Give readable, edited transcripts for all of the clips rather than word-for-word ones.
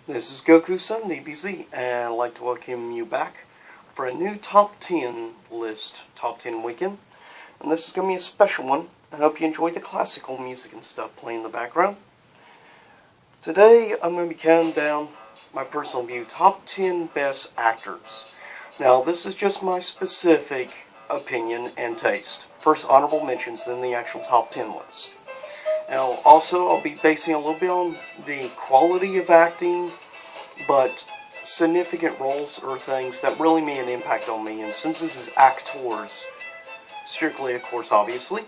This is Goku-san, DBZ, and I'd like to welcome you back for a new Top 10 list, Top 10 weekend. And this is going to be a special one. I hope you enjoy the classical music and stuff playing in the background. Today, I'm going to be counting down my personal view, Top 10 Best Actors. Now, this is just my specific opinion and taste. First, honorable mentions, then the actual Top 10 list. Now, also, I'll be basing a little bit on the quality of acting, but significant roles or things that really made an impact on me. And since this is actors, strictly, of course, obviously,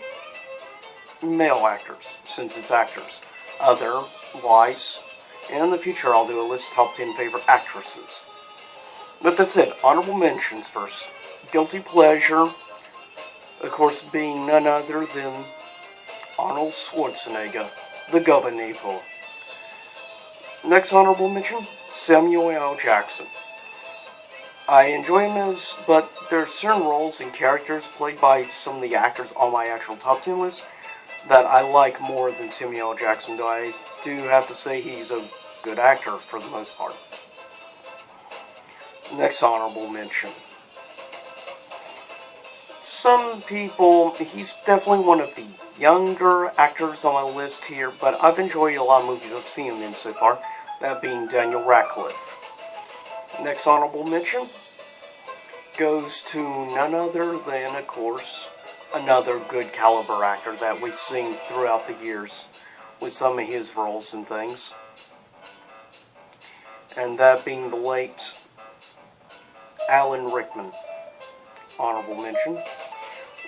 male actors, since it's actors. Otherwise, in the future, I'll do a list of top 10 favorite actresses. But that's it. Honorable mentions first. Guilty pleasure, of course, being none other than Arnold Schwarzenegger, the Governor. Next honorable mention, Samuel L. Jackson. I enjoy him but there are certain roles and characters played by some of the actors on my actual top 10 list that I like more than Samuel L. Jackson, though I do have to say he's a good actor for the most part. Next honorable mention. Some people, he's definitely one of the younger actors on my list here, but I've enjoyed a lot of movies I've seen him in so far, that being Daniel Radcliffe. Next honorable mention goes to none other than, of course, another good caliber actor that we've seen throughout the years with some of his roles and things. And that being the late Alan Rickman. Honorable mention.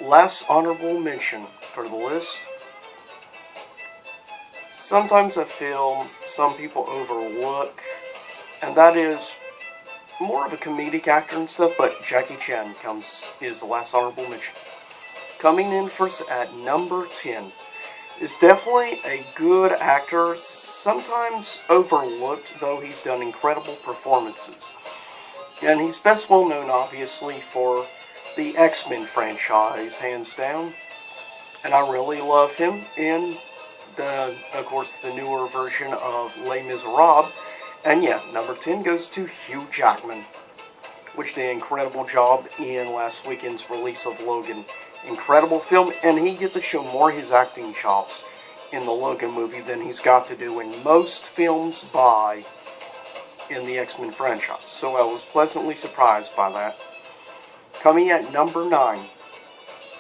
Last honorable mention for the list. Sometimes I feel some people overlook, and that is more of a comedic actor and stuff, but Jackie Chan is the last honorable mention. Coming in first at number 10 is definitely a good actor, sometimes overlooked, though he's done incredible performances. And he's best well known, obviously, for the X-Men franchise, hands down. And I really love him in of course, the newer version of Les Miserables. And yeah, number 10 goes to Hugh Jackman, which did an incredible job in last weekend's release of Logan. Incredible film, and he gets to show more of his acting chops in the Logan movie than he's got to do in most films in the X-Men franchise. So I was pleasantly surprised by that. Coming at number 9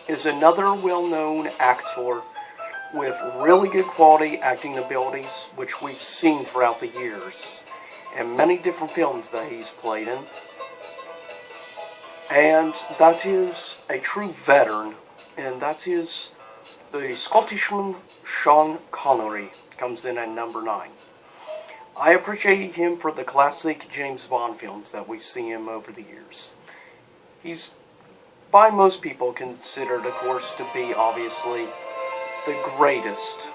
is another well-known actor with really good quality acting abilities, which we've seen throughout the years in many different films that he's played in. And that is a true veteran, and that is the Scottishman Sean Connery, comes in at number 9. I appreciate him for the classic James Bond films that we've seen him over the years. He's, by most people, considered, of course, to be, obviously, the greatest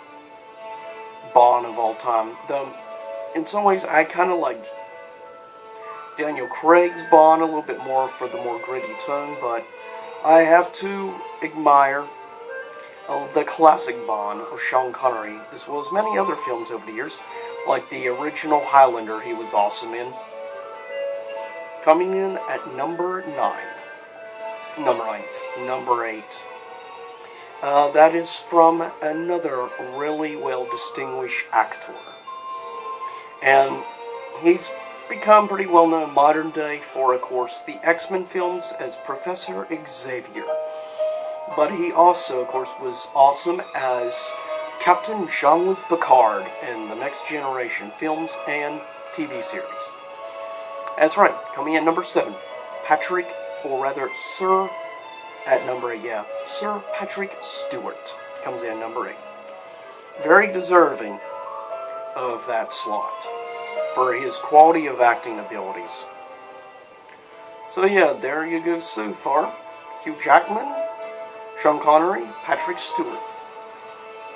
Bond of all time. Though, in some ways, I kind of like Daniel Craig's Bond a little bit more for the more gritty tone, but I have to admire the classic Bond of Sean Connery, as well as many other films over the years, like the original Highlander he was awesome in. Coming in at number 8. That is from another really well-distinguished actor. And he's become pretty well-known in modern day for, of course, the X-Men films as Professor Xavier. But he also, of course, was awesome as Captain Jean-Luc Picard in the Next Generation films and TV series. That's right, coming in at number 7, Sir Patrick Stewart comes in at number 8. Very deserving of that slot for his quality of acting abilities. So yeah, there you go so far. Hugh Jackman, Sean Connery, Patrick Stewart.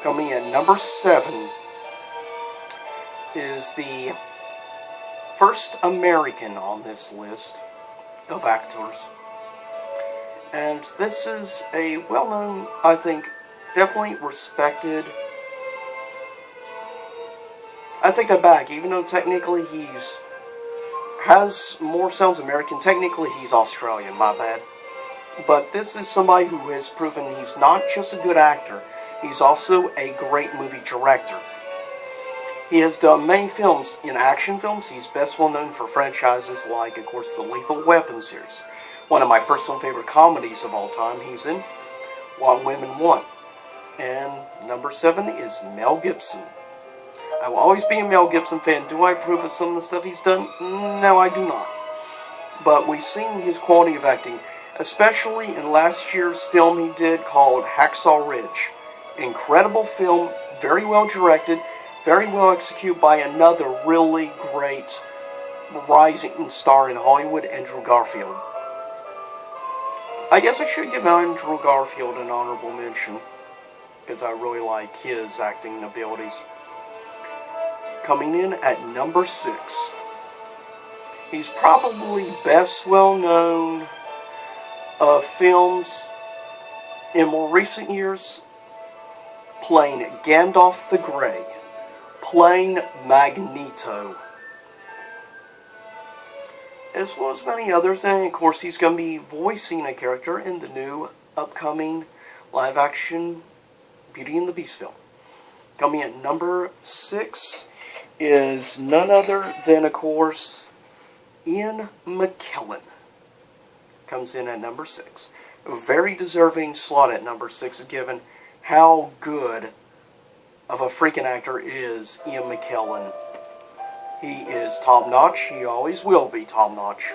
Coming in at number 7 is the first American on this list of actors. And this is a well-known, I think, definitely respected I take that back. Even though technically has more sounds American, technically he's Australian, my bad. But this is somebody who has proven he's not just a good actor, he's also a great movie director. He has done many films. In action films, he's best well known for franchises like, of course, the Lethal Weapon series. One of my personal favorite comedies of all time he's in, Want Women Want. And number 7 is Mel Gibson. I will always be a Mel Gibson fan. Do I approve of some of the stuff he's done? No, I do not. But we've seen his quality of acting, especially in last year's film he did called Hacksaw Ridge. Incredible film, very well directed, very well executed by another really great rising star in Hollywood, Andrew Garfield. I guess I should give Andrew Garfield an honorable mention, because I really like his acting abilities. Coming in at number 6. He's probably best well known of films in more recent years, playing Gandalf the Grey, playing Magneto, as well as many others. And of course he's going to be voicing a character in the new upcoming live action Beauty and the Beast film. Coming at number 6 is none other than, of course, Ian McKellen. Comes in at number 6. A very deserving slot at number 6, given how good of a freaking actor is Ian McKellen. He is top-notch. He always will be top-notch,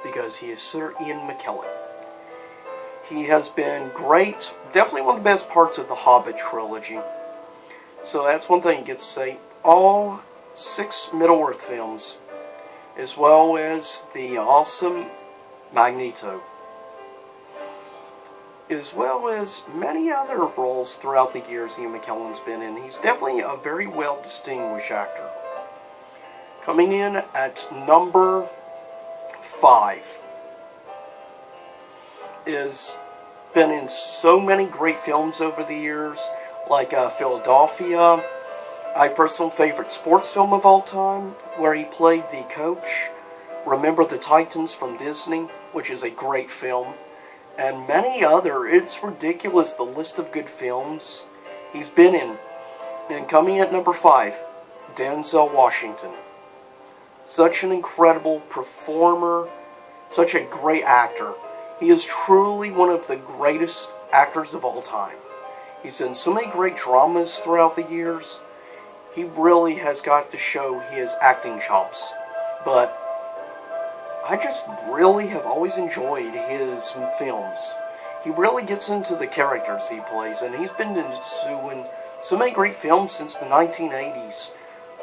because he is Sir Ian McKellen. He has been great. Definitely one of the best parts of the Hobbit trilogy. So that's one thing you get to say. All 6 Middle-earth films, as well as the awesome Magneto, as well as many other roles throughout the years Ian McKellen's been in. He's definitely a very well-distinguished actor. Coming in at number 5 is been in so many great films over the years, like Philadelphia, my personal favorite sports film of all time, where he played the coach, Remember the Titans from Disney, which is a great film, and many other. It's ridiculous the list of good films he's been in. And coming at number 5, Denzel Washington. Such an incredible performer, such a great actor. He is truly one of the greatest actors of all time. He's done so many great dramas throughout the years. He really has got to show his acting chops. But I just really have always enjoyed his films. He really gets into the characters he plays, and he's been doing so many great films since the 1980s.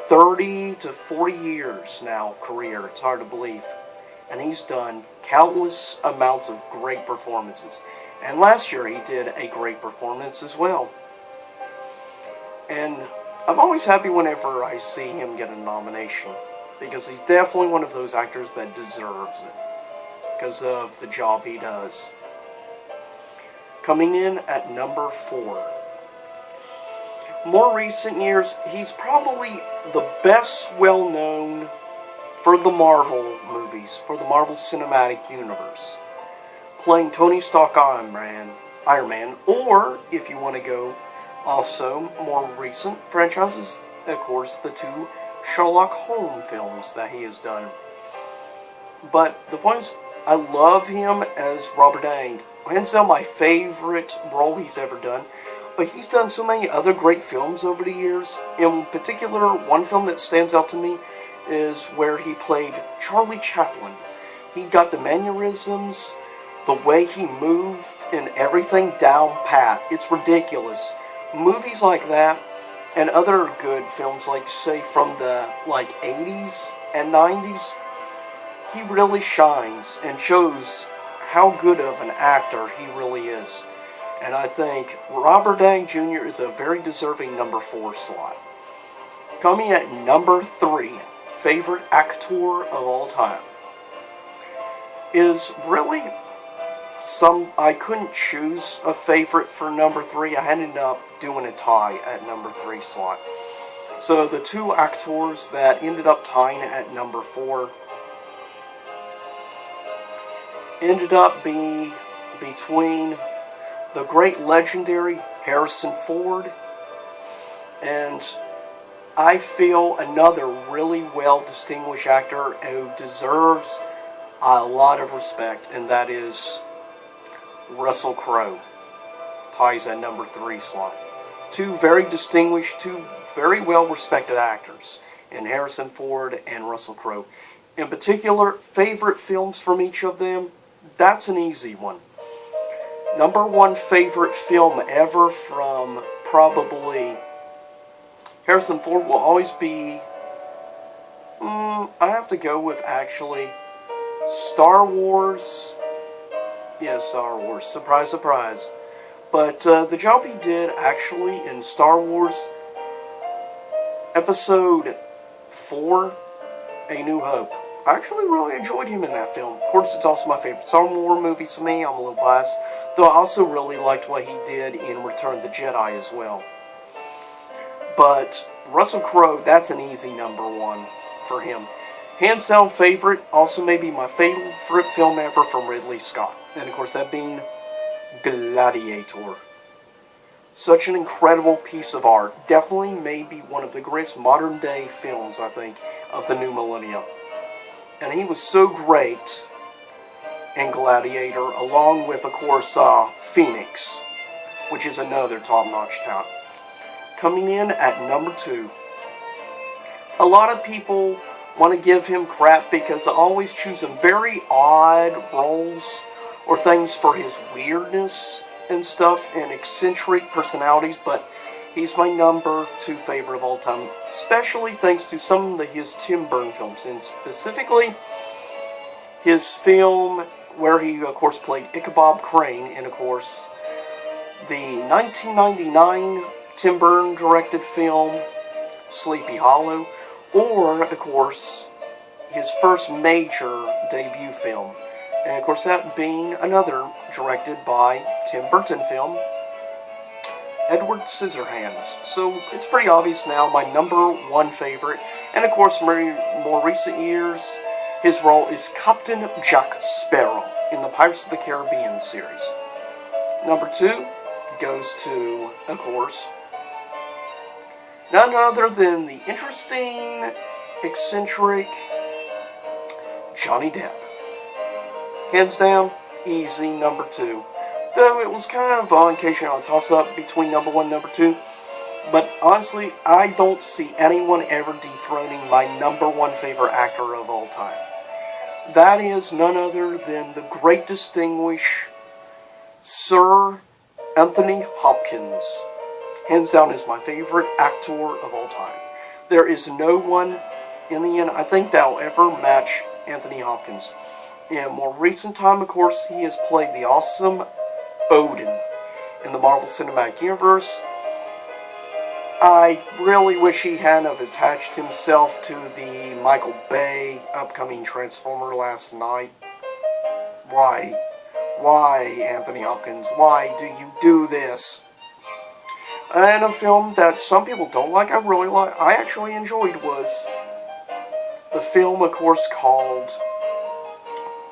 30 to 40 years now career, it's hard to believe. And he's done countless amounts of great performances. And last year he did a great performance as well. And I'm always happy whenever I see him get a nomination, because he's definitely one of those actors that deserves it, because of the job he does. Coming in at number 4. More recent years, he's probably the best well-known for the Marvel movies, for the Marvel Cinematic Universe, playing Tony Stark Iron Man, or, if you want to go also more recent franchises, of course, the 2 Sherlock Holmes films that he has done. But the point is, I love him as Robert Englund. Hands down my favorite role he's ever done. But he's done so many other great films over the years. In particular, one film that stands out to me is where he played Charlie Chaplin. He got the mannerisms, the way he moved, and everything down pat. It's ridiculous. Movies like that, and other good films, like, say, from the, 80s and 90s, he really shines and shows how good of an actor he really is. And I think Robert Downey Jr. is a very deserving number 4 slot. Coming at number 3, favorite actor of all time, is really I couldn't choose a favorite for number 3. I ended up doing a tie at number 3 slot. So the two actors that ended up tying at number 4 ended up being between the great legendary Harrison Ford and I feel another really well distinguished actor who deserves a lot of respect, and that is Russell Crowe. Ties at number 3 slot. Two very distinguished, two very well respected actors in Harrison Ford and Russell Crowe. In particular, favorite films from each of them, that's an easy one. Number 1 favorite film ever from probably Harrison Ford will always be, I have to go with actually Star Wars. Yeah, Star Wars. Surprise, surprise. But the job he did actually in Star Wars Episode 4, A New Hope. I actually really enjoyed him in that film. Of course, it's also my favorite Star Wars movie to me. I'm a little biased. Though I also really liked what he did in Return of the Jedi as well. But Russell Crowe, that's an easy number 1 for him. Hands down favorite, also maybe my favorite film ever from Ridley Scott. And of course that being Gladiator. Such an incredible piece of art. Definitely maybe one of the greatest modern day films, I think, of the new millennium. And he was so great in Gladiator, along with, of course, Phoenix, which is another top-notch talent. Coming in at number 2. A lot of people want to give him crap because they always choose him very odd roles or things for his weirdness and stuff and eccentric personalities, but he's my number 2 favorite of all time, especially thanks to some of his Tim Burton films, and specifically his film where he, of course, played Ichabod Crane, and, of course, the 1999 Tim Burton directed film Sleepy Hollow, or, of course, his first major debut film. And, of course, that being another directed by Tim Burton film, Edward Scissorhands. So, it's pretty obvious now, my number 1 favorite. And, of course, more recent years, his role is Captain Jack Sparrow in the Pirates of the Caribbean series. Number 2 goes to, of course, none other than the interesting, eccentric Johnny Depp. Hands down, easy number 2. Though it was kind of on occasion a toss-up between number 1 and number 2. But honestly, I don't see anyone ever dethroning my number 1 favorite actor of all time. That is none other than the great distinguished Sir Anthony Hopkins. Hands down is my favorite actor of all time. There is no one in the end, I think, that will ever match Anthony Hopkins. In more recent time, of course, he has played the awesome Odin in the Marvel Cinematic Universe. I really wish he hadn't have attached himself to the Michael Bay upcoming Transformer last night. Why? Why, Anthony Hopkins? Why do you do this? And a film that some people don't like, I actually enjoyed, was the film, of course, called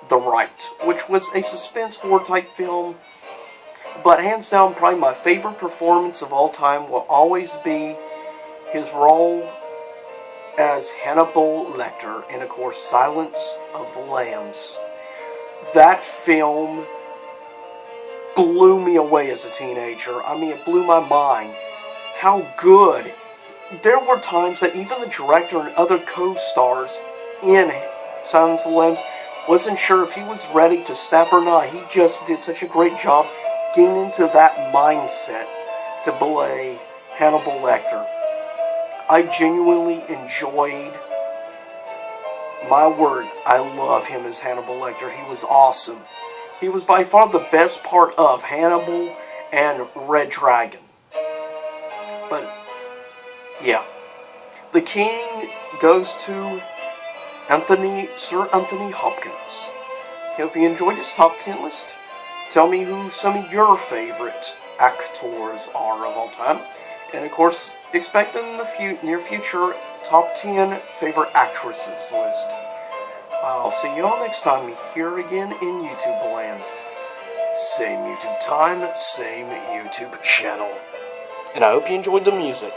The Right, which was a suspense horror type film. But hands down, probably my favorite performance of all time will always be his role as Hannibal Lecter in, of course, Silence of the Lambs. That film blew me away as a teenager. I mean, it blew my mind. How good. There were times that even the director and other co-stars in Silence of the Lambs wasn't sure if he was ready to snap or not. He just did such a great job getting into that mindset to play Hannibal Lecter. I genuinely enjoyed, my word, I love him as Hannibal Lecter. He was awesome. He was by far the best part of Hannibal and Red Dragon. But, yeah. The king goes to Sir Anthony Hopkins. If you enjoyed this top 10 list, tell me who some of your favorite actors are of all time. And of course, expect in the near future top 10 favorite actresses list. I'll see y'all next time here again in YouTube land. Same YouTube time, same YouTube channel. And I hope you enjoyed the music.